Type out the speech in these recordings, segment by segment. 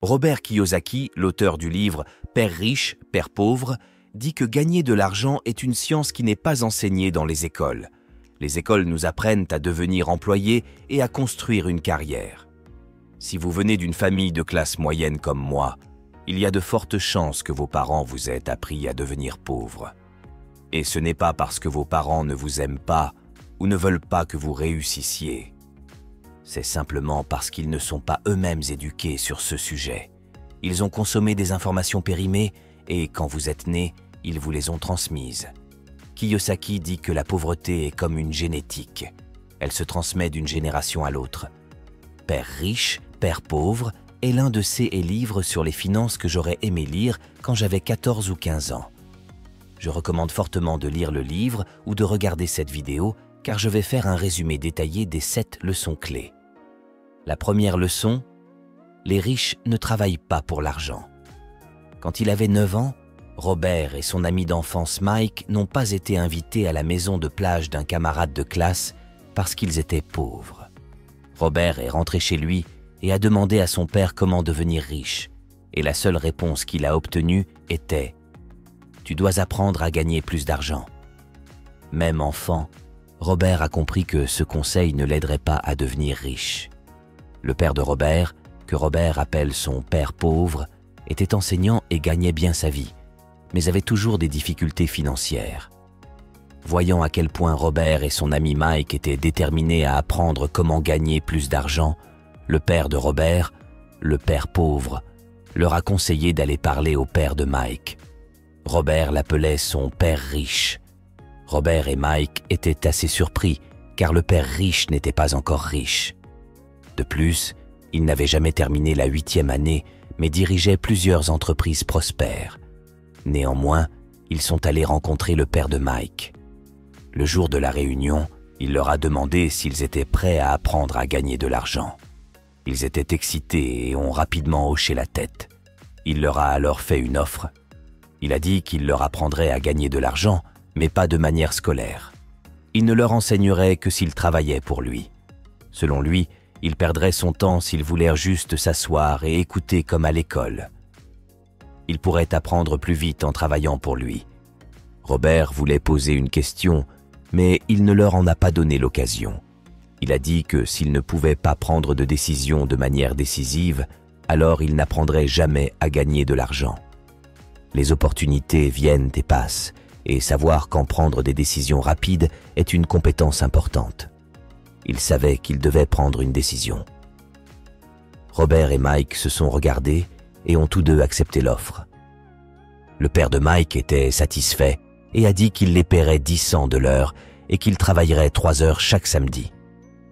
Robert Kiyosaki, l'auteur du livre « Père riche, Père pauvre », dit que gagner de l'argent est une science qui n'est pas enseignée dans les écoles. Les écoles nous apprennent à devenir employés et à construire une carrière. Si vous venez d'une famille de classe moyenne comme moi, il y a de fortes chances que vos parents vous aient appris à devenir pauvres. Et ce n'est pas parce que vos parents ne vous aiment pas ou ne veulent pas que vous réussissiez. C'est simplement parce qu'ils ne sont pas eux-mêmes éduqués sur ce sujet. Ils ont consommé des informations périmées et quand vous êtes né, ils vous les ont transmises. Kiyosaki dit que la pauvreté est comme une génétique. Elle se transmet d'une génération à l'autre. Père riche, Père pauvre est l'un de ces livres sur les finances que j'aurais aimé lire quand j'avais 14 ou 15 ans. Je recommande fortement de lire le livre ou de regarder cette vidéo car je vais faire un résumé détaillé des 7 leçons clés. La première leçon, les riches ne travaillent pas pour l'argent. Quand il avait 9 ans, Robert et son ami d'enfance Mike n'ont pas été invités à la maison de plage d'un camarade de classe parce qu'ils étaient pauvres. Robert est rentré chez lui et a demandé à son père comment devenir riche. Et la seule réponse qu'il a obtenue était « Tu dois apprendre à gagner plus d'argent ». Même enfant, Robert a compris que ce conseil ne l'aiderait pas à devenir riche. Le père de Robert, que Robert appelle son père pauvre, était enseignant et gagnait bien sa vie, mais avait toujours des difficultés financières. Voyant à quel point Robert et son ami Mike étaient déterminés à apprendre comment gagner plus d'argent, le père de Robert, le père pauvre, leur a conseillé d'aller parler au père de Mike. Robert l'appelait son père riche. Robert et Mike étaient assez surpris, car le père riche n'était pas encore riche. De plus, il n'avait jamais terminé la 8e année, mais dirigeait plusieurs entreprises prospères. Néanmoins, ils sont allés rencontrer le père de Mike. Le jour de la réunion, il leur a demandé s'ils étaient prêts à apprendre à gagner de l'argent. Ils étaient excités et ont rapidement hoché la tête. Il leur a alors fait une offre. Il a dit qu'il leur apprendrait à gagner de l'argent, mais pas de manière scolaire. Il ne leur enseignerait que s'ils travaillaient pour lui. Selon lui, il perdrait son temps s'ils voulaient juste s'asseoir et écouter comme à l'école. Il pourrait apprendre plus vite en travaillant pour lui. Robert voulait poser une question, mais il ne leur en a pas donné l'occasion. Il a dit que s'il ne pouvait pas prendre de décision de manière décisive, alors il n'apprendrait jamais à gagner de l'argent. Les opportunités viennent et passent, et savoir quand prendre des décisions rapides est une compétence importante. Il savait qu'il devait prendre une décision. Robert et Mike se sont regardés et ont tous deux accepté l'offre. Le père de Mike était satisfait et a dit qu'il les paierait 10 cents de l'heure et qu'il travaillerait 3 heures chaque samedi.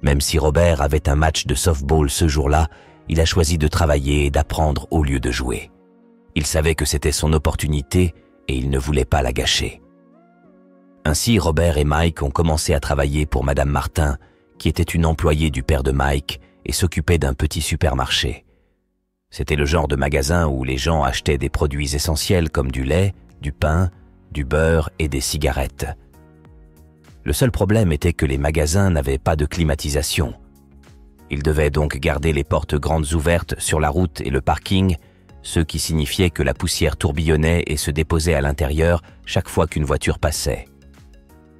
Même si Robert avait un match de softball ce jour-là, il a choisi de travailler et d'apprendre au lieu de jouer. Il savait que c'était son opportunité et il ne voulait pas la gâcher. Ainsi, Robert et Mike ont commencé à travailler pour Madame Martin, qui était une employée du père de Mike et s'occupait d'un petit supermarché. C'était le genre de magasin où les gens achetaient des produits essentiels comme du lait, du pain, du beurre et des cigarettes. Le seul problème était que les magasins n'avaient pas de climatisation. Ils devaient donc garder les portes grandes ouvertes sur la route et le parking, ce qui signifiait que la poussière tourbillonnait et se déposait à l'intérieur chaque fois qu'une voiture passait.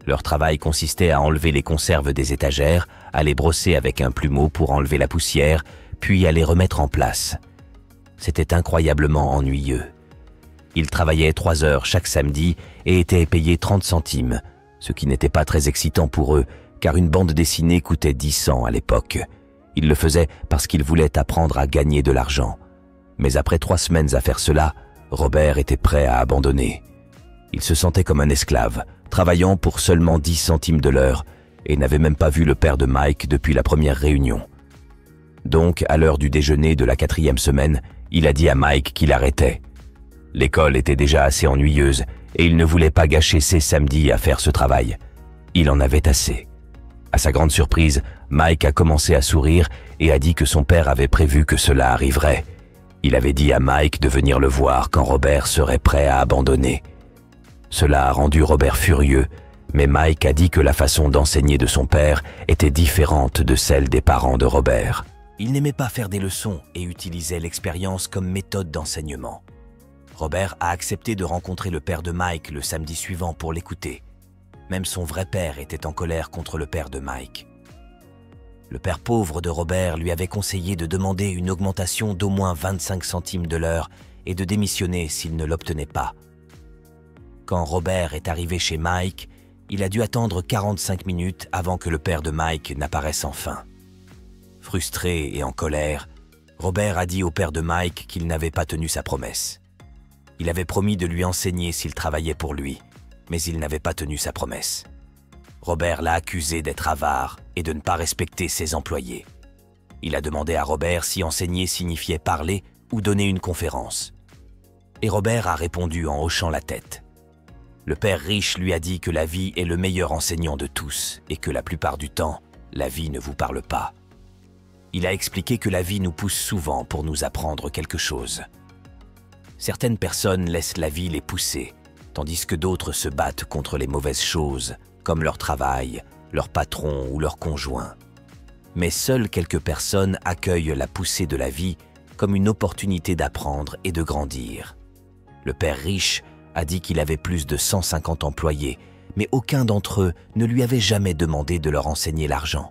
Leur travail consistait à enlever les conserves des étagères, à les brosser avec un plumeau pour enlever la poussière, puis à les remettre en place. C'était incroyablement ennuyeux. Ils travaillaient 3 heures chaque samedi et étaient payés 30 centimes, ce qui n'était pas très excitant pour eux, car une bande dessinée coûtait 10 cents à l'époque. Ils le faisaient parce qu'ils voulaient apprendre à gagner de l'argent. Mais après 3 semaines à faire cela, Robert était prêt à abandonner. Il se sentait comme un esclave, travaillant pour seulement 10 centimes de l'heure, et n'avait même pas vu le père de Mike depuis la première réunion. Donc, à l'heure du déjeuner de la 4e semaine, il a dit à Mike qu'il arrêtait. L'école était déjà assez ennuyeuse, et il ne voulait pas gâcher ses samedis à faire ce travail. Il en avait assez. À sa grande surprise, Mike a commencé à sourire et a dit que son père avait prévu que cela arriverait. Il avait dit à Mike de venir le voir quand Robert serait prêt à abandonner. Cela a rendu Robert furieux, mais Mike a dit que la façon d'enseigner de son père était différente de celle des parents de Robert. Il n'aimait pas faire des leçons et utilisait l'expérience comme méthode d'enseignement. Robert a accepté de rencontrer le père de Mike le samedi suivant pour l'écouter. Même son vrai père était en colère contre le père de Mike. Le père pauvre de Robert lui avait conseillé de demander une augmentation d'au moins 25 centimes de l'heure et de démissionner s'il ne l'obtenait pas. Quand Robert est arrivé chez Mike, il a dû attendre 45 minutes avant que le père de Mike n'apparaisse enfin. Frustré et en colère, Robert a dit au père de Mike qu'il n'avait pas tenu sa promesse. Il avait promis de lui enseigner s'il travaillait pour lui, mais il n'avait pas tenu sa promesse. Robert l'a accusé d'être avare et de ne pas respecter ses employés. Il a demandé à Robert si enseigner signifiait parler ou donner une conférence. Et Robert a répondu en hochant la tête. Le père riche lui a dit que la vie est le meilleur enseignant de tous et que la plupart du temps, la vie ne vous parle pas. Il a expliqué que la vie nous pousse souvent pour nous apprendre quelque chose. Certaines personnes laissent la vie les pousser, tandis que d'autres se battent contre les mauvaises choses, comme leur travail, leur patron ou leur conjoint. Mais seules quelques personnes accueillent la poussée de la vie comme une opportunité d'apprendre et de grandir. Le père riche a dit qu'il avait plus de 150 employés, mais aucun d'entre eux ne lui avait jamais demandé de leur enseigner l'argent.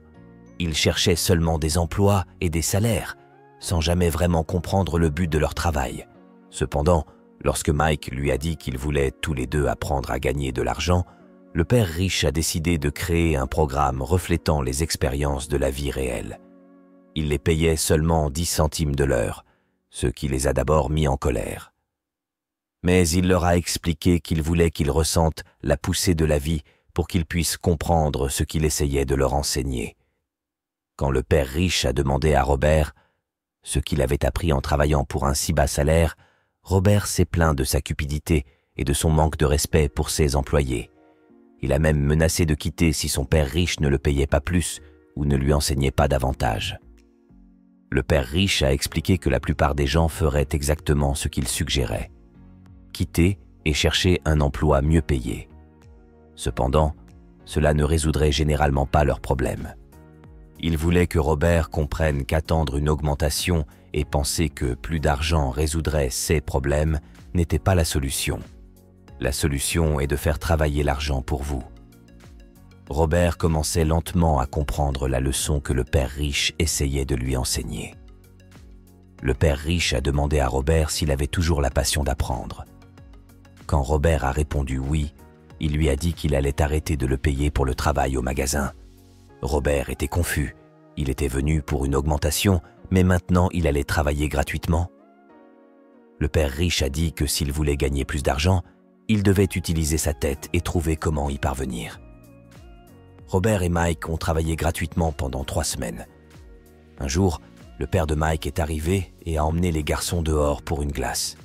Il cherchait seulement des emplois et des salaires, sans jamais vraiment comprendre le but de leur travail. Cependant, lorsque Mike lui a dit qu'ils voulaient tous les deux apprendre à gagner de l'argent, le père riche a décidé de créer un programme reflétant les expériences de la vie réelle. Il les payait seulement 10 centimes de l'heure, ce qui les a d'abord mis en colère. Mais il leur a expliqué qu'il voulait qu'ils ressentent la poussée de la vie pour qu'ils puissent comprendre ce qu'il essayait de leur enseigner. Quand le père riche a demandé à Robert ce qu'il avait appris en travaillant pour un si bas salaire, Robert s'est plaint de sa cupidité et de son manque de respect pour ses employés. Il a même menacé de quitter si son père riche ne le payait pas plus ou ne lui enseignait pas davantage. Le père riche a expliqué que la plupart des gens feraient exactement ce qu'il suggérait: quitter et chercher un emploi mieux payé. Cependant, cela ne résoudrait généralement pas leurs problèmes. Il voulait que Robert comprenne qu'attendre une augmentation et penser que plus d'argent résoudrait ses problèmes n'était pas la solution. La solution est de faire travailler l'argent pour vous. Robert commençait lentement à comprendre la leçon que le père riche essayait de lui enseigner. Le père riche a demandé à Robert s'il avait toujours la passion d'apprendre. Quand Robert a répondu oui, il lui a dit qu'il allait arrêter de le payer pour le travail au magasin. Robert était confus. Il était venu pour une augmentation, mais maintenant il allait travailler gratuitement. Le père riche a dit que s'il voulait gagner plus d'argent, il devait utiliser sa tête et trouver comment y parvenir. Robert et Mike ont travaillé gratuitement pendant 3 semaines. Un jour, le père de Mike est arrivé et a emmené les garçons dehors pour une glace.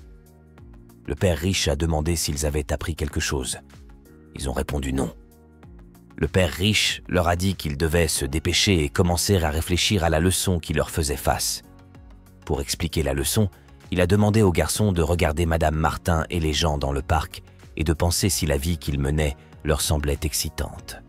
Le père riche a demandé s'ils avaient appris quelque chose. Ils ont répondu non. Le père riche leur a dit qu'ils devaient se dépêcher et commencer à réfléchir à la leçon qui leur faisait face. Pour expliquer la leçon, il a demandé aux garçons de regarder Madame Martin et les gens dans le parc et de penser si la vie qu'ils menaient leur semblait excitante.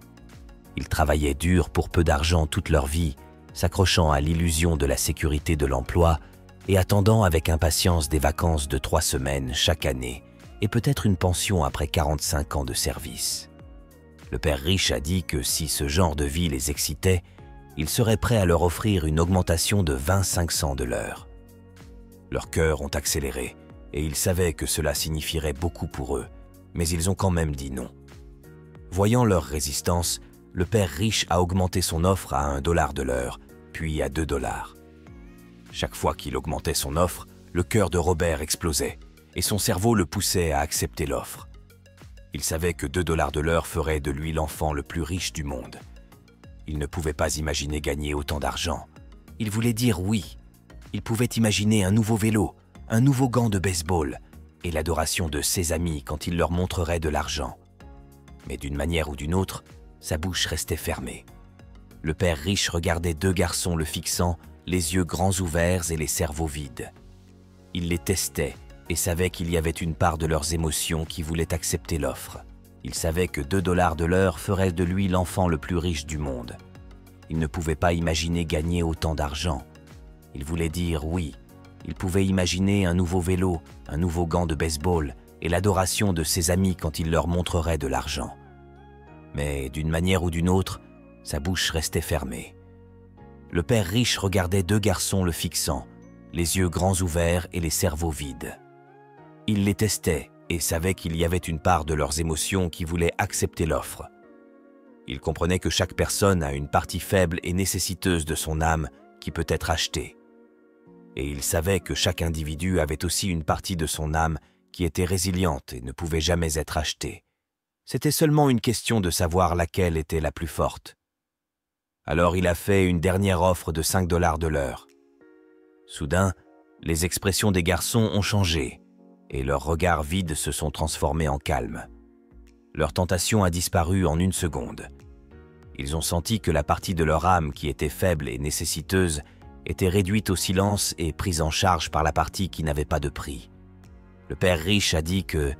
Ils travaillaient dur pour peu d'argent toute leur vie, s'accrochant à l'illusion de la sécurité de l'emploi et attendant avec impatience des vacances de 3 semaines chaque année et peut-être une pension après 45 ans de service. Le père riche a dit que si ce genre de vie les excitait, il serait prêt à leur offrir une augmentation de 25 cents de l'heure. Leurs cœurs ont accéléré et ils savaient que cela signifierait beaucoup pour eux, mais ils ont quand même dit non. Voyant leur résistance, le père riche a augmenté son offre à 1 dollar de l'heure, puis à 2 dollars. Chaque fois qu'il augmentait son offre, le cœur de Robert explosait et son cerveau le poussait à accepter l'offre. Il savait que 2 dollars de l'heure ferait de lui l'enfant le plus riche du monde. Il ne pouvait pas imaginer gagner autant d'argent. Il voulait dire oui. Il pouvait imaginer un nouveau vélo, un nouveau gant de baseball et l'adoration de ses amis quand il leur montrerait de l'argent. Mais d'une manière ou d'une autre, sa bouche restait fermée. Le père riche regardait 2 garçons le fixant, les yeux grands ouverts et les cerveaux vides. Il les testait et savait qu'il y avait une part de leurs émotions qui voulait accepter l'offre. Il savait que 2 dollars de l'heure ferait de lui l'enfant le plus riche du monde. Il ne pouvait pas imaginer gagner autant d'argent, Il voulait dire oui. Il pouvait imaginer un nouveau vélo, un nouveau gant de baseball et l'adoration de ses amis quand il leur montrerait de l'argent. Mais d'une manière ou d'une autre, sa bouche restait fermée. Le père riche regardait deux garçons le fixant, les yeux grands ouverts et les cerveaux vides. Il les testait et savait qu'il y avait une part de leurs émotions qui voulait accepter l'offre. Il comprenait que chaque personne a une partie faible et nécessiteuse de son âme qui peut être achetée. Et il savait que chaque individu avait aussi une partie de son âme qui était résiliente et ne pouvait jamais être achetée. C'était seulement une question de savoir laquelle était la plus forte. Alors il a fait une dernière offre de 5 $ de l'heure. Soudain, les expressions des garçons ont changé et leurs regards vides se sont transformés en calme. Leur tentation a disparu en une seconde. Ils ont senti que la partie de leur âme qui était faible et nécessiteuse était réduite au silence et prise en charge par la partie qui n'avait pas de prix. Le père riche a dit que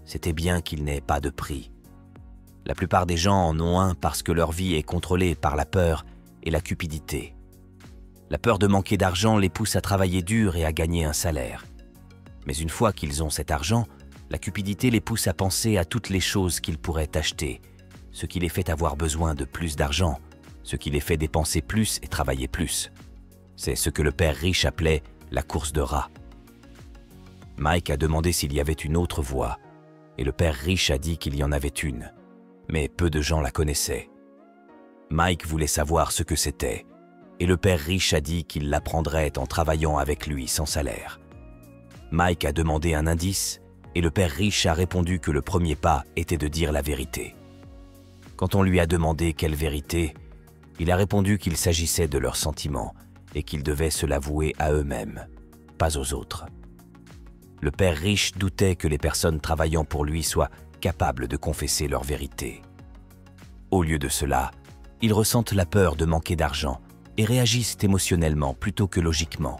c'était bien qu'il n'ait pas de prix. La plupart des gens en ont un parce que leur vie est contrôlée par la peur et la cupidité. La peur de manquer d'argent les pousse à travailler dur et à gagner un salaire. Mais une fois qu'ils ont cet argent, la cupidité les pousse à penser à toutes les choses qu'ils pourraient acheter, ce qui les fait avoir besoin de plus d'argent, ce qui les fait dépenser plus et travailler plus. C'est ce que le père riche appelait la course de rats. Mike a demandé s'il y avait une autre voie, et le père riche a dit qu'il y en avait une, mais peu de gens la connaissaient. Mike voulait savoir ce que c'était, et le père riche a dit qu'il l'apprendrait en travaillant avec lui sans salaire. Mike a demandé un indice, et le père riche a répondu que le premier pas était de dire la vérité. Quand on lui a demandé quelle vérité, il a répondu qu'il s'agissait de leurs sentiments et qu'ils devaient se l'avouer à eux-mêmes, pas aux autres. Le père riche doutait que les personnes travaillant pour lui soient capables de confesser leur vérité. Au lieu de cela, ils ressentent la peur de manquer d'argent et réagissent émotionnellement plutôt que logiquement.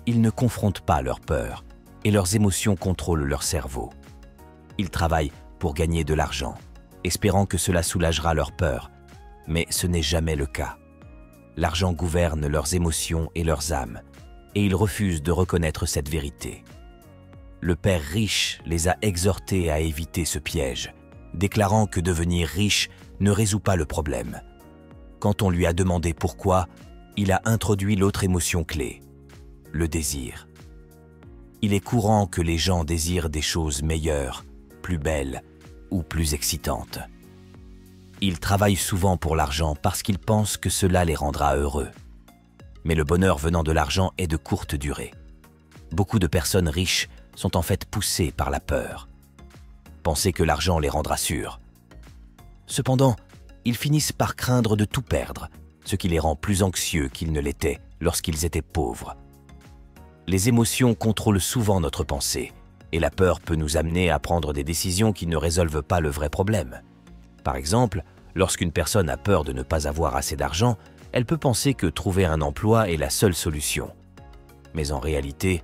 Ils ne confrontent pas leur peur et leurs émotions contrôlent leur cerveau. Ils travaillent pour gagner de l'argent, espérant que cela soulagera leur peur, mais ce n'est jamais le cas. L'argent gouverne leurs émotions et leurs âmes, et ils refusent de reconnaître cette vérité. Le père riche les a exhortés à éviter ce piège, déclarant que devenir riche ne résout pas le problème. Quand on lui a demandé pourquoi, il a introduit l'autre émotion clé, le désir. Il est courant que les gens désirent des choses meilleures, plus belles ou plus excitantes. Ils travaillent souvent pour l'argent parce qu'ils pensent que cela les rendra heureux. Mais le bonheur venant de l'argent est de courte durée. Beaucoup de personnes riches sont en fait poussées par la peur. Penser que l'argent les rendra sûrs. Cependant, ils finissent par craindre de tout perdre, ce qui les rend plus anxieux qu'ils ne l'étaient lorsqu'ils étaient pauvres. Les émotions contrôlent souvent notre pensée, et la peur peut nous amener à prendre des décisions qui ne résolvent pas le vrai problème. Par exemple, lorsqu'une personne a peur de ne pas avoir assez d'argent, elle peut penser que trouver un emploi est la seule solution. Mais en réalité,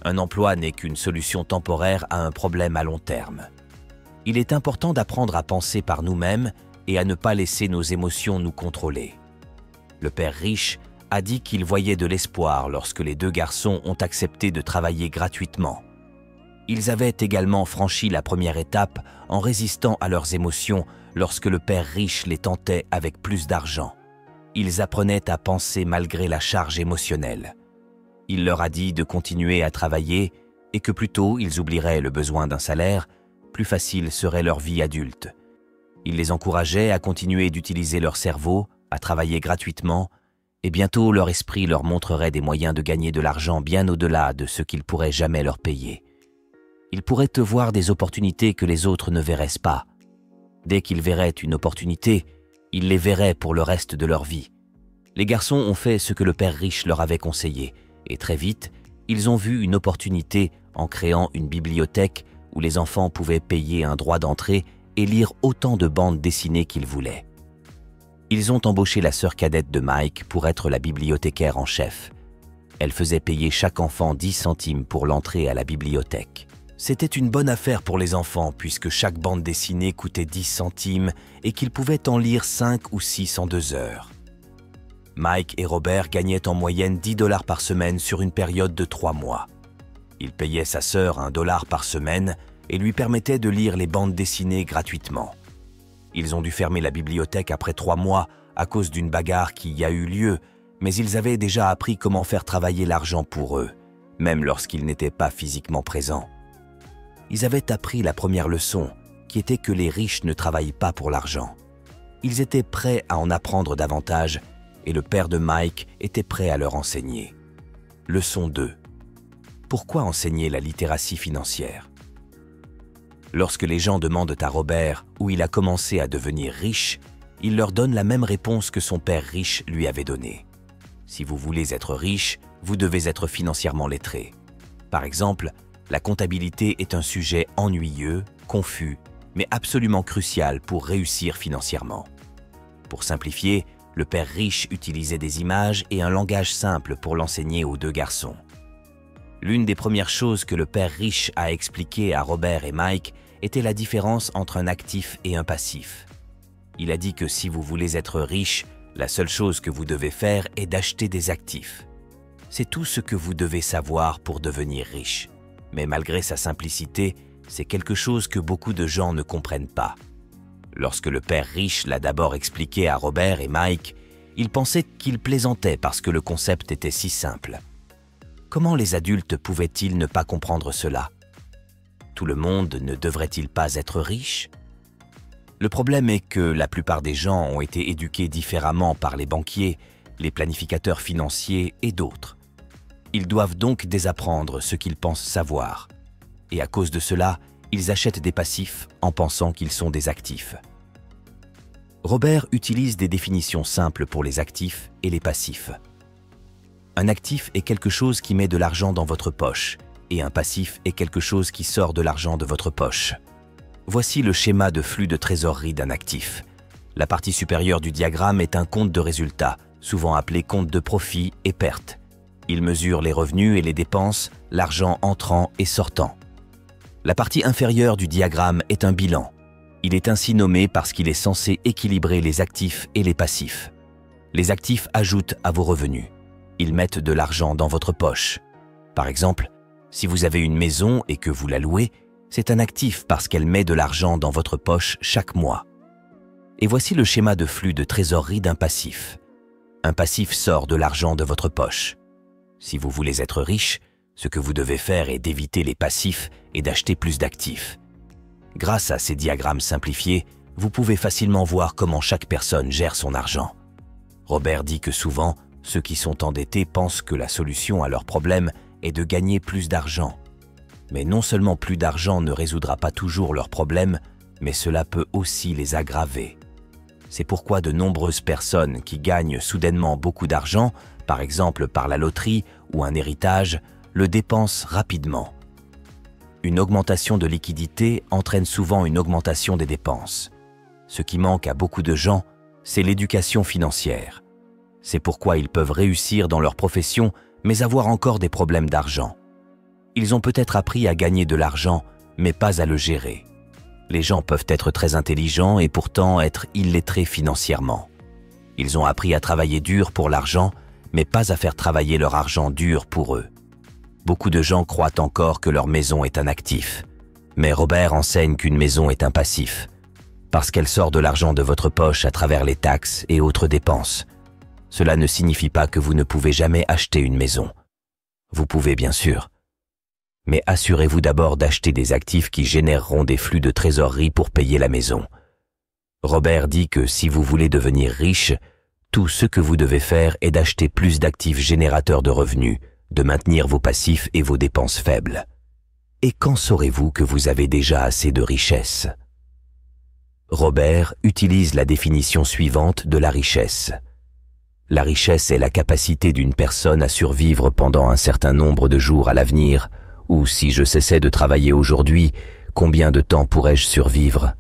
un emploi n'est qu'une solution temporaire à un problème à long terme. Il est important d'apprendre à penser par nous-mêmes et à ne pas laisser nos émotions nous contrôler. Le père riche a dit qu'il voyait de l'espoir lorsque les deux garçons ont accepté de travailler gratuitement. Ils avaient également franchi la première étape en résistant à leurs émotions lorsque le père riche les tentait avec plus d'argent. Ils apprenaient à penser malgré la charge émotionnelle. Il leur a dit de continuer à travailler et que plus tôt ils oublieraient le besoin d'un salaire, plus facile serait leur vie adulte. Il les encourageait à continuer d'utiliser leur cerveau, à travailler gratuitement, et bientôt leur esprit leur montrerait des moyens de gagner de l'argent bien au-delà de ce qu'ils pourraient jamais leur payer. Ils pourraient te voir des opportunités que les autres ne verraient pas. Dès qu'ils verraient une opportunité, ils les verraient pour le reste de leur vie. Les garçons ont fait ce que le père riche leur avait conseillé, et très vite, ils ont vu une opportunité en créant une bibliothèque où les enfants pouvaient payer un droit d'entrée et lire autant de bandes dessinées qu'ils voulaient. Ils ont embauché la sœur cadette de Mike pour être la bibliothécaire en chef. Elle faisait payer chaque enfant 10 centimes pour l'entrée à la bibliothèque. C'était une bonne affaire pour les enfants puisque chaque bande dessinée coûtait 10 centimes et qu'ils pouvaient en lire 5 ou 6 en 2 heures. Mike et Robert gagnaient en moyenne 10 $ par semaine sur une période de 3 mois. Il payait sa sœur $1 par semaine et lui permettait de lire les bandes dessinées gratuitement. Ils ont dû fermer la bibliothèque après 3 mois à cause d'une bagarre qui y a eu lieu, mais ils avaient déjà appris comment faire travailler l'argent pour eux, même lorsqu'ils n'étaient pas physiquement présents. Ils avaient appris la première leçon, qui était que les riches ne travaillent pas pour l'argent. Ils étaient prêts à en apprendre davantage et le père de Mike était prêt à leur enseigner. Leçon 2. Pourquoi enseigner la littératie financière? Lorsque les gens demandent à Robert où il a commencé à devenir riche, il leur donne la même réponse que son père riche lui avait donnée. Si vous voulez être riche, vous devez être financièrement lettré. Par exemple, la comptabilité est un sujet ennuyeux, confus, mais absolument crucial pour réussir financièrement. Pour simplifier, le père riche utilisait des images et un langage simple pour l'enseigner aux 2 garçons. L'une des premières choses que le père riche a expliqué à Robert et Mike était la différence entre un actif et un passif. Il a dit que si vous voulez être riche, la seule chose que vous devez faire est d'acheter des actifs. C'est tout ce que vous devez savoir pour devenir riche. Mais malgré sa simplicité, c'est quelque chose que beaucoup de gens ne comprennent pas. Lorsque le père riche l'a d'abord expliqué à Robert et Mike, ils pensaient qu'il plaisantait parce que le concept était si simple. Comment les adultes pouvaient-ils ne pas comprendre cela? Tout le monde ne devrait-il pas être riche? Le problème est que la plupart des gens ont été éduqués différemment par les banquiers, les planificateurs financiers et d'autres. Ils doivent donc désapprendre ce qu'ils pensent savoir. Et à cause de cela, ils achètent des passifs en pensant qu'ils sont des actifs. Robert utilise des définitions simples pour les actifs et les passifs. Un actif est quelque chose qui met de l'argent dans votre poche, et un passif est quelque chose qui sort de l'argent de votre poche. Voici le schéma de flux de trésorerie d'un actif. La partie supérieure du diagramme est un compte de résultats, souvent appelé compte de profit et perte. Il mesure les revenus et les dépenses, l'argent entrant et sortant. La partie inférieure du diagramme est un bilan. Il est ainsi nommé parce qu'il est censé équilibrer les actifs et les passifs. Les actifs ajoutent à vos revenus. Ils mettent de l'argent dans votre poche. Par exemple, si vous avez une maison et que vous la louez, c'est un actif parce qu'elle met de l'argent dans votre poche chaque mois. Et voici le schéma de flux de trésorerie d'un passif. Un passif sort de l'argent de votre poche. Si vous voulez être riche, ce que vous devez faire est d'éviter les passifs et d'acheter plus d'actifs. Grâce à ces diagrammes simplifiés, vous pouvez facilement voir comment chaque personne gère son argent. Robert dit que souvent, ceux qui sont endettés pensent que la solution à leurs problèmes est de gagner plus d'argent. Mais non seulement plus d'argent ne résoudra pas toujours leurs problèmes, mais cela peut aussi les aggraver. C'est pourquoi de nombreuses personnes qui gagnent soudainement beaucoup d'argent, par exemple par la loterie ou un héritage, le dépensent rapidement. Une augmentation de liquidité entraîne souvent une augmentation des dépenses. Ce qui manque à beaucoup de gens, c'est l'éducation financière. C'est pourquoi ils peuvent réussir dans leur profession, mais avoir encore des problèmes d'argent. Ils ont peut-être appris à gagner de l'argent, mais pas à le gérer. Les gens peuvent être très intelligents et pourtant être illettrés financièrement. Ils ont appris à travailler dur pour l'argent, mais pas à faire travailler leur argent dur pour eux. Beaucoup de gens croient encore que leur maison est un actif. Mais Robert enseigne qu'une maison est un passif, parce qu'elle sort de l'argent de votre poche à travers les taxes et autres dépenses. Cela ne signifie pas que vous ne pouvez jamais acheter une maison. Vous pouvez bien sûr. Mais assurez-vous d'abord d'acheter des actifs qui généreront des flux de trésorerie pour payer la maison. Robert dit que si vous voulez devenir riche, tout ce que vous devez faire est d'acheter plus d'actifs générateurs de revenus, de maintenir vos passifs et vos dépenses faibles. Et quand saurez-vous que vous avez déjà assez de richesse? Robert utilise la définition suivante de la richesse. La richesse est la capacité d'une personne à survivre pendant un certain nombre de jours à l'avenir, ou si je cessais de travailler aujourd'hui, combien de temps pourrais-je survivre?